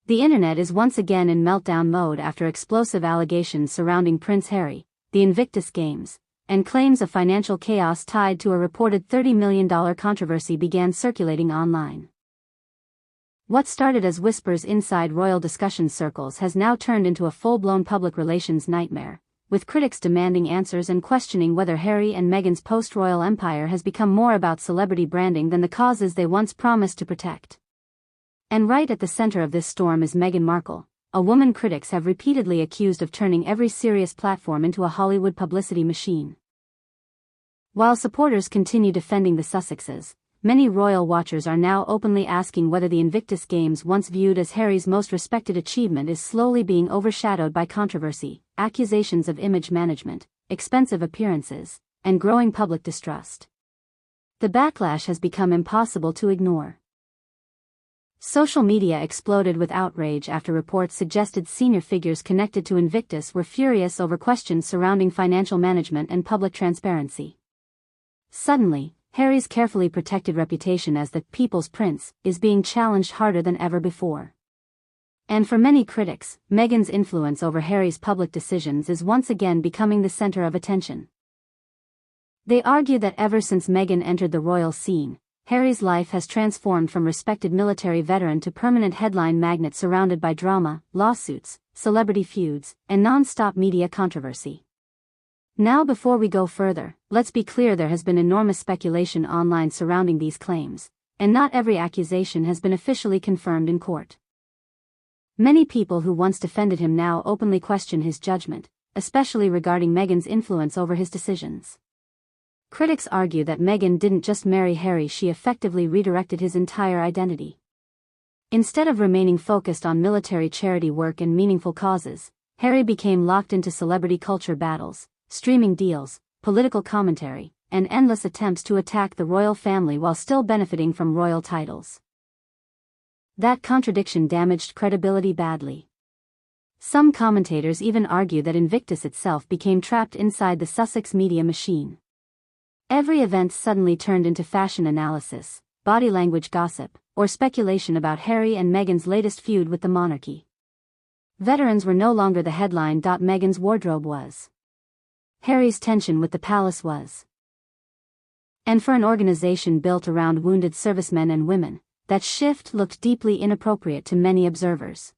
The internet is once again in meltdown mode after explosive allegations surrounding Prince Harry, the Invictus Games, and claims of financial chaos tied to a reported $30 million controversy began circulating online. What started as whispers inside royal discussion circles has now turned into a full-blown public relations nightmare, with critics demanding answers and questioning whether Harry and Meghan's post-royal empire has become more about celebrity branding than the causes they once promised to protect. And right at the center of this storm is Meghan Markle, a woman critics have repeatedly accused of turning every serious platform into a Hollywood publicity machine. While supporters continue defending the Sussexes, many royal watchers are now openly asking whether the Invictus Games, once viewed as Harry's most respected achievement, is slowly being overshadowed by controversy, accusations of image management, expensive appearances, and growing public distrust. The backlash has become impossible to ignore. Social media exploded with outrage after reports suggested senior figures connected to Invictus were furious over questions surrounding financial management and public transparency. Suddenly, Harry's carefully protected reputation as the People's Prince is being challenged harder than ever before. And for many critics, Meghan's influence over Harry's public decisions is once again becoming the center of attention. They argue that ever since Meghan entered the royal scene, Harry's life has transformed from respected military veteran to permanent headline magnate surrounded by drama, lawsuits, celebrity feuds, and non-stop media controversy. Now, before we go further, let's be clear: there has been enormous speculation online surrounding these claims, and not every accusation has been officially confirmed in court. Many people who once defended him now openly question his judgment, especially regarding Meghan's influence over his decisions. Critics argue that Meghan didn't just marry Harry, she effectively redirected his entire identity. Instead of remaining focused on military charity work and meaningful causes, Harry became locked into celebrity culture battles, streaming deals, political commentary, and endless attempts to attack the royal family while still benefiting from royal titles. That contradiction damaged credibility badly. Some commentators even argue that Invictus itself became trapped inside the Sussex media machine. Every event suddenly turned into fashion analysis, body language gossip, or speculation about Harry and Meghan's latest feud with the monarchy. Veterans were no longer the headline. Meghan's wardrobe was. Harry's tension with the palace was. And for an organization built around wounded servicemen and women, that shift looked deeply inappropriate to many observers.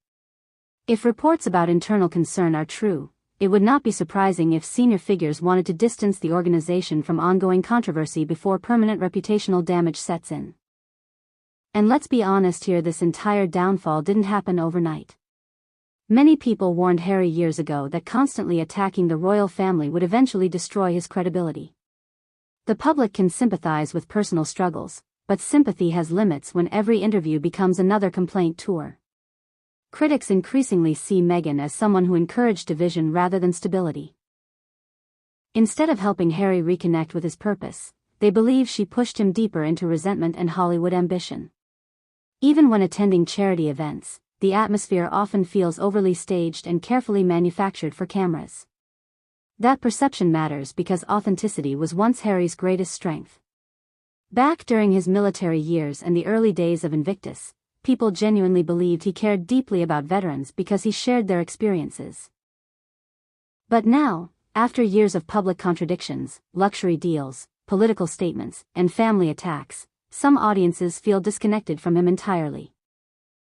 If reports about internal concern are true, it would not be surprising if senior figures wanted to distance the organization from ongoing controversy before permanent reputational damage sets in. And let's be honest here, this entire downfall didn't happen overnight. Many people warned Harry years ago that constantly attacking the royal family would eventually destroy his credibility. The public can sympathize with personal struggles, but sympathy has limits when every interview becomes another complaint tour. Critics increasingly see Meghan as someone who encouraged division rather than stability. Instead of helping Harry reconnect with his purpose, they believe she pushed him deeper into resentment and Hollywood ambition. Even when attending charity events, the atmosphere often feels overly staged and carefully manufactured for cameras. That perception matters because authenticity was once Harry's greatest strength. Back during his military years and the early days of Invictus, people genuinely believed he cared deeply about veterans because he shared their experiences. But now, after years of public contradictions, luxury deals, political statements, and family attacks, some audiences feel disconnected from him entirely.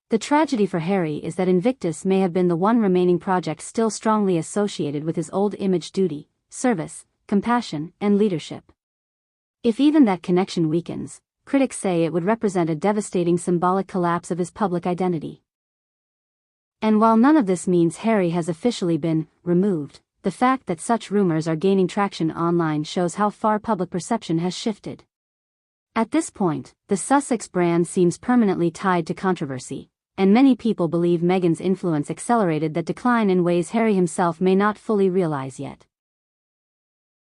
The tragedy for Harry is that Invictus may have been the one remaining project still strongly associated with his old image: duty, service, compassion, and leadership. If even that connection weakens, critics say it would represent a devastating symbolic collapse of his public identity. And while none of this means Harry has officially been removed, the fact that such rumors are gaining traction online shows how far public perception has shifted. At this point, the Sussex brand seems permanently tied to controversy, and many people believe Meghan's influence accelerated that decline in ways Harry himself may not fully realize yet.